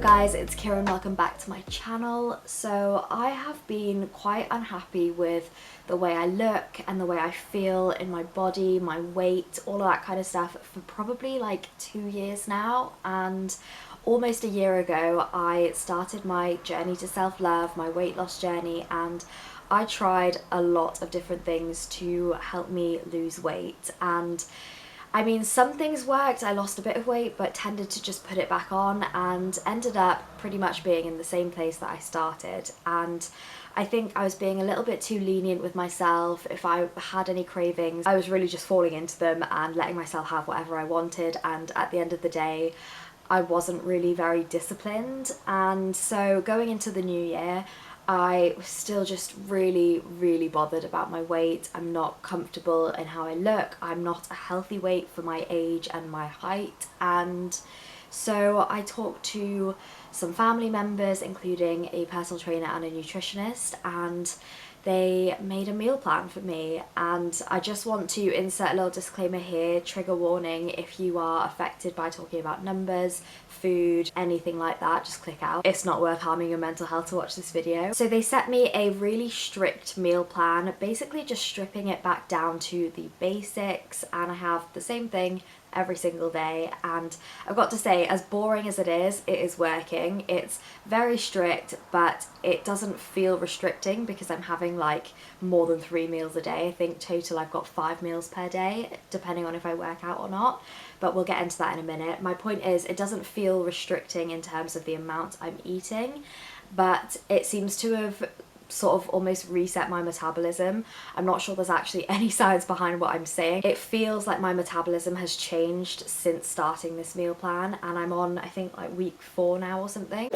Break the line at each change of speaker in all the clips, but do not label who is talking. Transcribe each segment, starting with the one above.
guys, it's Kira and welcome back to my channel. So I have been quite unhappy with the way I look and the way I feel in my body, my weight, all of that kind of stuff for probably like 2 years now. And almost a year ago I started my journey to self-love, my weight loss journey, and I tried a lot of different things to help me lose weight. And I mean, some things worked, I lost a bit of weight but tended to just put it back on and ended up pretty much being in the same place that I started. And I think I was being a little bit too lenient with myself. If I had any cravings, I was really just falling into them and letting myself have whatever I wanted, and at the end of the day I wasn't really very disciplined. And so going into the new year, I was still just really bothered about my weight. I'm not comfortable in how I look. I'm not a healthy weight for my age and my height. And so I talked to some family members, including a personal trainer and a nutritionist, and they made a meal plan for me. And I just want to insert a little disclaimer here, trigger warning: if you are affected by talking about numbers, food, anything like that, just click out. It's not worth harming your mental health to watch this video. So they set me a really strict meal plan, basically just stripping it back down to the basics, and I have the same thing every single day. And I've got to say, as boring as it is working. It's very strict, but it doesn't feel restricting because I'm having like more than 3 meals a day. I think total I've got 5 meals per day, depending on if I work out or not, but we'll get into that in a minute. My point is, it doesn't feel restricting in terms of the amount I'm eating, but it seems to have sort of almost reset my metabolism. I'm not sure there's actually any science behind what I'm saying. It feels like my metabolism has changed since starting this meal plan, and I'm on, I think, like week 4 now or something.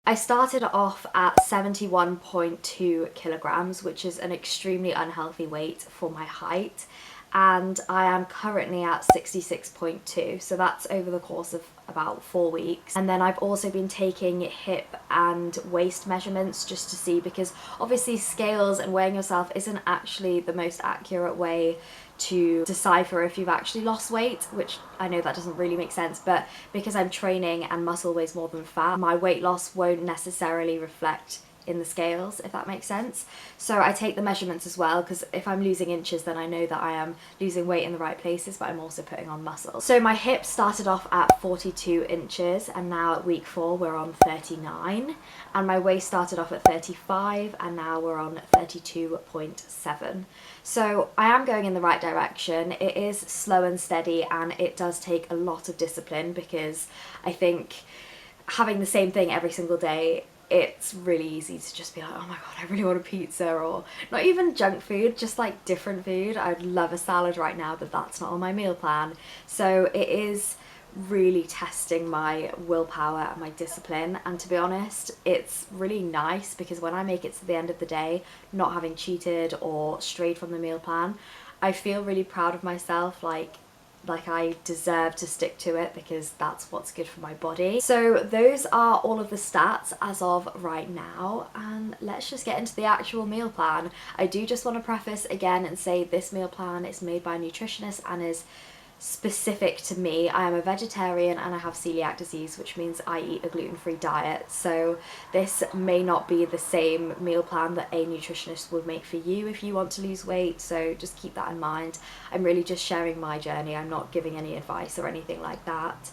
I started off at 71.2 kilograms, which is an extremely unhealthy weight for my height, and I am currently at 66.2, so that's over the course of about 4 weeks. And then I've also been taking hip and waist measurements just to see, because obviously scales and weighing yourself isn't actually the most accurate way to decipher if you've actually lost weight, which I know that doesn't really make sense, but because I'm training and muscle weighs more than fat, my weight loss won't necessarily reflect in the scales, if that makes sense. So I take the measurements as well, because if I'm losing inches then I know that I am losing weight in the right places, but I'm also putting on muscle. So my hips started off at 42 inches and now at week 4 we're on 39, and my waist started off at 35 and now we're on 32.7. So I am going in the right direction. It is slow and steady, and it does take a lot of discipline, because I think having the same thing every single day, it's really easy to just be like, oh my god, I really want a pizza, or not even junk food, just like different food. I'd love a salad right now, but that's not on my meal plan. So it is really testing my willpower and my discipline, and to be honest, it's really nice because when I make it to the end of the day, not having cheated or strayed from the meal plan, I feel really proud of myself, like I deserve to stick to it because that's what's good for my body. So those are all of the stats as of right now, and let's just get into the actual meal plan. I do just want to preface again and say this meal plan is made by a nutritionist and is specific to me. I am a vegetarian and I have celiac disease, which means I eat a gluten-free diet. So this may not be the same meal plan that a nutritionist would make for you if you want to lose weight, so just keep that in mind. I'm really just sharing my journey. I'm not giving any advice or anything like that.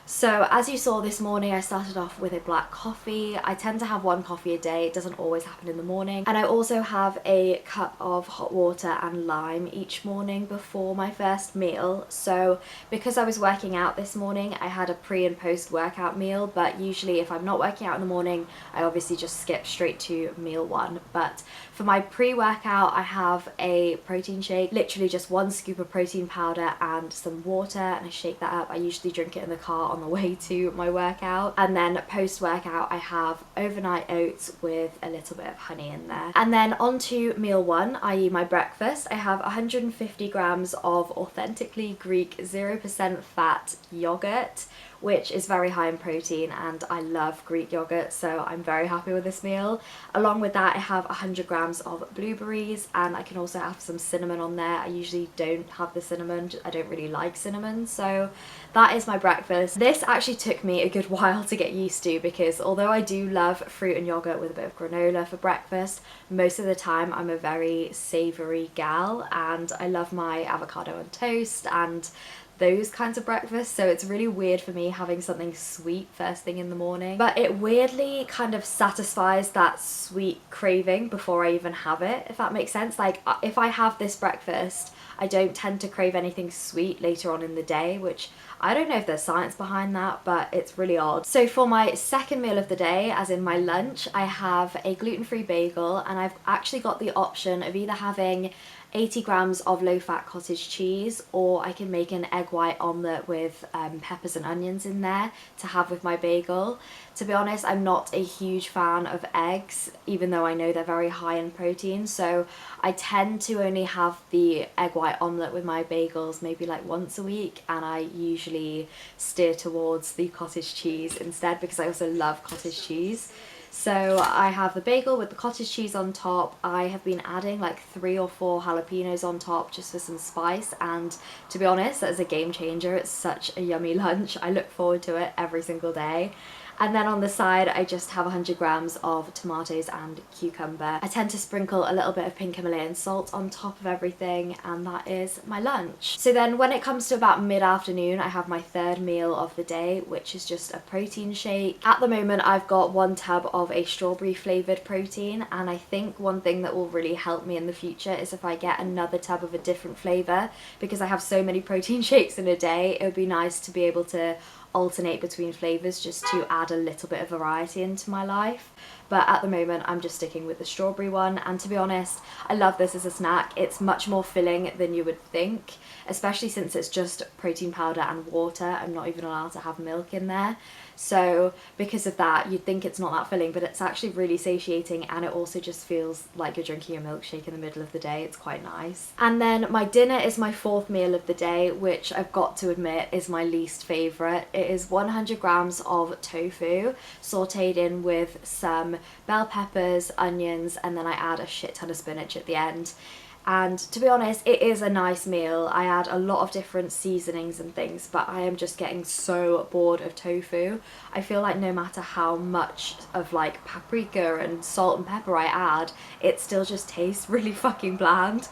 So as you saw this morning, I started off with a black coffee. I tend to have 1 coffee a day. It doesn't always happen in the morning. And I also have a cup of hot water and lime each morning before my first meal. So because I was working out this morning, I had a pre and post workout meal, but usually if I'm not working out in the morning, I obviously just skip straight to meal 1. But for my pre-workout, I have a protein shake, literally just 1 scoop of protein powder and some water, and I shake that up. I usually drink it in the car on the way to my workout. And then post-workout, I have overnight oats with a little bit of honey in there. And then on to meal 1, i.e. my breakfast. I have 150 grams of authentically Greek 0% fat yogurt which is very high in protein, and I love Greek yogurt, so I'm very happy with this meal. Along with that, I have 100 grams of blueberries, and I can also have some cinnamon on there. I usually don't have the cinnamon, I don't really like cinnamon, so that is my breakfast. This actually took me a good while to get used to, because although I do love fruit and yogurt with a bit of granola for breakfast, most of the time I'm a very savoury gal, and I love my avocado on toast and those kinds of breakfasts, so it's really weird for me having something sweet first thing in the morning. But it weirdly kind of satisfies that sweet craving before I even have it, if that makes sense. Like, if I have this breakfast, I don't tend to crave anything sweet later on in the day, which I don't know if there's science behind that, but it's really odd. So for my second meal of the day, as in my lunch, I have a gluten-free bagel, and I've actually got the option of either having 80 grams of low-fat cottage cheese, or I can make an egg white omelette with peppers and onions in there to have with my bagel. To be honest, I'm not a huge fan of eggs, even though I know they're very high in protein, so I tend to only have the egg white omelette with my bagels maybe like once a week, and I usually steer towards the cottage cheese instead, because I also love cottage cheese. So I have the bagel with the cottage cheese on top. I have been adding like 3 or 4 jalapenos on top just for some spice, and to be honest, that is a game changer. It's such a yummy lunch. I look forward to it every single day. And then on the side, I just have 100 grams of tomatoes and cucumber. I tend to sprinkle a little bit of pink Himalayan salt on top of everything, and that is my lunch. So then when it comes to about mid-afternoon, I have my third meal of the day, which is just a protein shake. At the moment, I've got 1 tub of a strawberry flavoured protein, and I think one thing that will really help me in the future is if I get another tub of a different flavour, because I have so many protein shakes in a day. It would be nice to be able to alternate between flavours just to add a little bit of variety into my life. But at the moment I'm just sticking with the strawberry one, and to be honest, I love this as a snack. It's much more filling than you would think, especially since it's just protein powder and water. I'm not even allowed to have milk in there. So because of that, you'd think it's not that filling, but it's actually really satiating, and it also just feels like you're drinking a milkshake in the middle of the day. It's quite nice. And then my dinner is my 4th meal of the day, which I've got to admit is my least favourite. It is 100 grams of tofu sauteed in with some bell peppers, onions, and then I add a shit ton of spinach at the end. And to be honest, it is a nice meal. I add a lot of different seasonings and things, but I am just getting so bored of tofu. I feel like no matter how much of like paprika and salt and pepper I add, it still just tastes really fucking bland.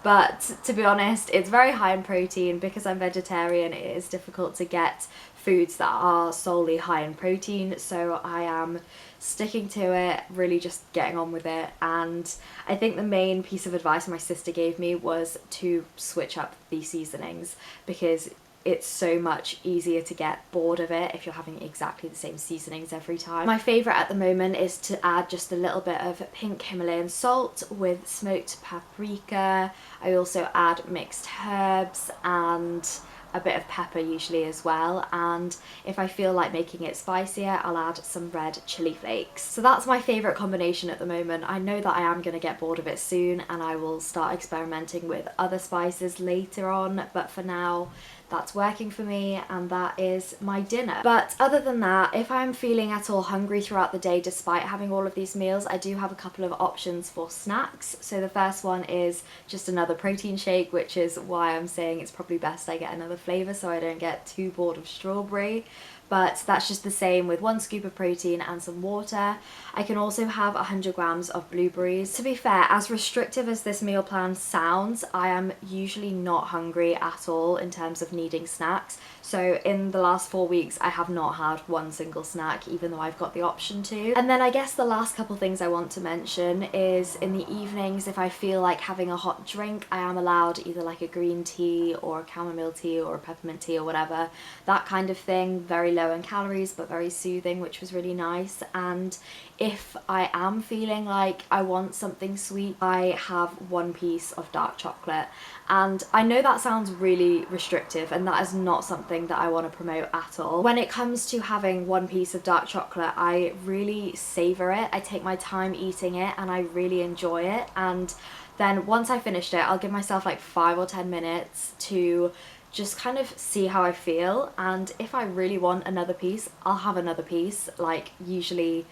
But to be honest, it's very high in protein. Because I'm vegetarian, it is difficult to get foods that are solely high in protein, so I am sticking to it, really just getting on with it. And I think the main piece of advice my sister gave me was to switch up the seasonings, because it's so much easier to get bored of it if you're having exactly the same seasonings every time. My favourite at the moment is to add just a little bit of pink Himalayan salt with smoked paprika. I also add mixed herbs and a bit of pepper usually as well, and if I feel like making it spicier, I'll add some red chili flakes. So that's my favourite combination at the moment. I know that I am going to get bored of it soon, and I will start experimenting with other spices later on, but for now that's working for me, and that is my dinner. But other than that, if I'm feeling at all hungry throughout the day despite having all of these meals, I do have a couple of options for snacks. So the first one is just another protein shake, which is why I'm saying it's probably best I get another flavour so I don't get too bored of strawberry. But that's just the same with 1 scoop of protein and some water. I can also have 100 grams of blueberries. To be fair, as restrictive as this meal plan sounds, I am usually not hungry at all in terms of needing snacks. So in the last 4 weeks, I have not had one single snack, even though I've got the option to. And then I guess the last couple things I want to mention is in the evenings, if I feel like having a hot drink, I am allowed either like a green tea or a chamomile tea or a peppermint tea or whatever, that kind of thing. Very low in calories but very soothing, which was really nice. And if I am feeling like I want something sweet, I have 1 piece of dark chocolate. And I know that sounds really restrictive, and that is not something that I want to promote at all. When it comes to having 1 piece of dark chocolate, I really savour it. I take my time eating it and I really enjoy it. And then once I finished it, I'll give myself like 5 or 10 minutes to just kind of see how I feel, and if I really want another piece, I'll have another piece. Like usually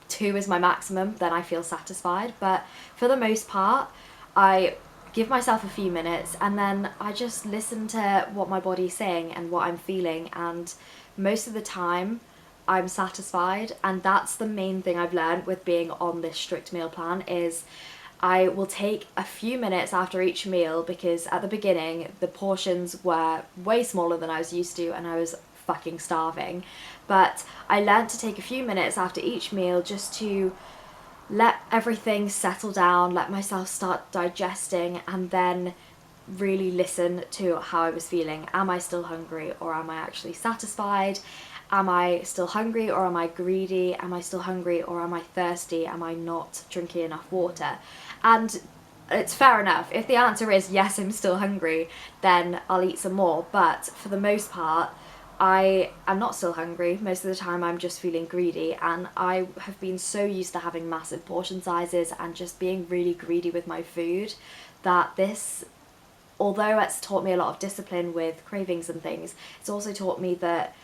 2 is my maximum, then I feel satisfied. But for the most part, I give myself a few minutes and then I just listen to what my body's saying and what I'm feeling, and most of the time I'm satisfied. And that's the main thing I've learned with being on this strict meal plan, is I will take a few minutes after each meal, because at the beginning the portions were way smaller than I was used to and I was fucking starving. But I learned to take a few minutes after each meal just to let everything settle down, let myself start digesting, and then really listen to how I was feeling. Am I still hungry, or am I actually satisfied? Am I still hungry, or am I greedy? Am I still hungry, or am I thirsty? Am I not drinking enough water? And it's fair enough. If the answer is yes, I'm still hungry, then I'll eat some more. But for the most part, I am not still hungry. Most of the time I'm just feeling greedy, and I have been so used to having massive portion sizes and just being really greedy with my food, that this, although it's taught me a lot of discipline with cravings and things, it's also taught me that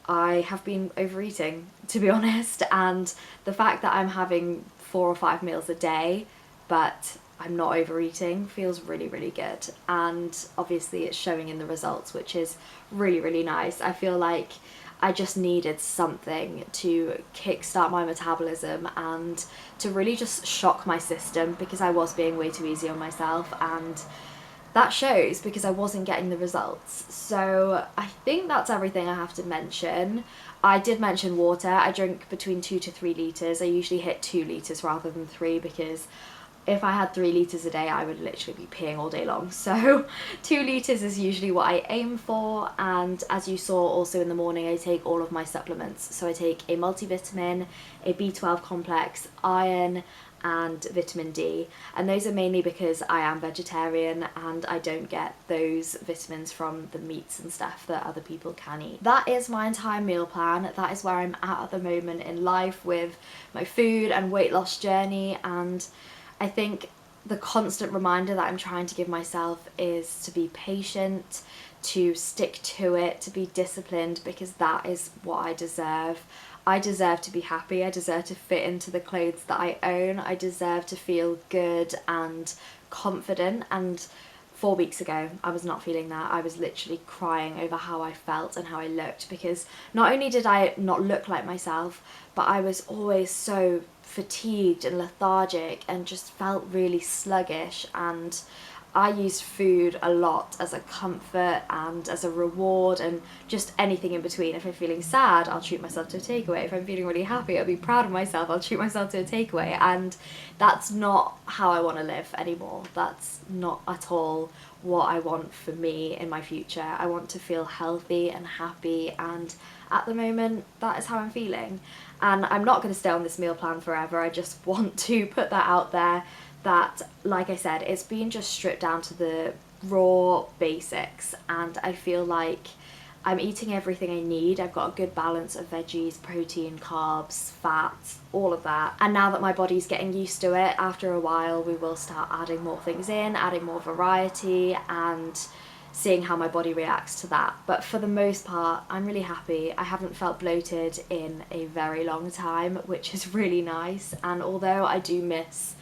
I have been overeating, to be honest. And the fact that I'm having 4 or 5 meals a day but I'm not overeating feels really, really good. And obviously it's showing in the results, which is really, really nice. I feel like I just needed something to kickstart my metabolism and to really just shock my system, because I was being way too easy on myself, and that shows because I wasn't getting the results. So I think that's everything I have to mention. I did mention water. I drink between 2 to 3 litres. I usually hit 2 litres rather than 3, because if I had 3 litres a day I would literally be peeing all day long. So 2 litres is usually what I aim for. And as you saw also in the morning, I take all of my supplements. So I take a multivitamin, a B12 complex, iron and vitamin D, and those are mainly because I am vegetarian and I don't get those vitamins from the meats and stuff that other people can eat. That is my entire meal plan. That is where I'm at the moment in life with my food and weight loss journey. And I think the constant reminder that I'm trying to give myself is to be patient, to stick to it, to be disciplined, because that is what I deserve. I deserve to be happy. I deserve to fit into the clothes that I own. I deserve to feel good and confident. And 4 weeks ago, I was not feeling that. I was literally crying over how I felt and how I looked, because not only did I not look like myself, but I was always so fatigued and lethargic and just felt really sluggish. And I use food a lot as a comfort and as a reward and just anything in between. If I'm feeling sad, I'll treat myself to a takeaway. If I'm feeling really happy, I'll be proud of myself, I'll treat myself to a takeaway. And that's not how I want to live anymore. That's not at all what I want for me in my future. I want to feel healthy and happy, and at the moment that is how I'm feeling. And I'm not going to stay on this meal plan forever. I just want to put that out there, that, like I said, it's been just stripped down to the raw basics, and I feel like I'm eating everything I need. I've got a good balance of veggies, protein, carbs, fats, all of that. And now that my body's getting used to it, after a while we will start adding more things in, adding more variety, and seeing how my body reacts to that. But for the most part, I'm really happy. I haven't felt bloated in a very long time, which is really nice. And although I do miss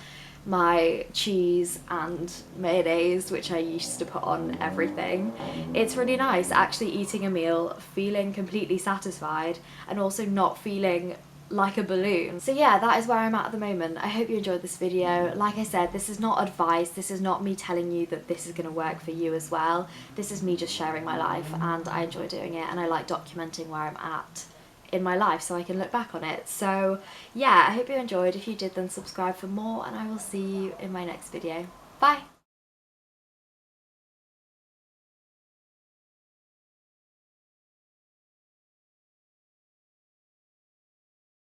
my cheese and mayonnaise, which I used to put on everything, it's really nice actually eating a meal, feeling completely satisfied, and also not feeling like a balloon. So yeah, that is where I'm at the moment. I hope you enjoyed this video. Like I said, this is not advice. This is not me telling you that this is going to work for you as well. This is me just sharing my life, and I enjoy doing it, and I like documenting where I'm at in my life so I can look back on it. So yeah, I hope you enjoyed. If you did, then subscribe for more, and I will see you in my next video. Bye!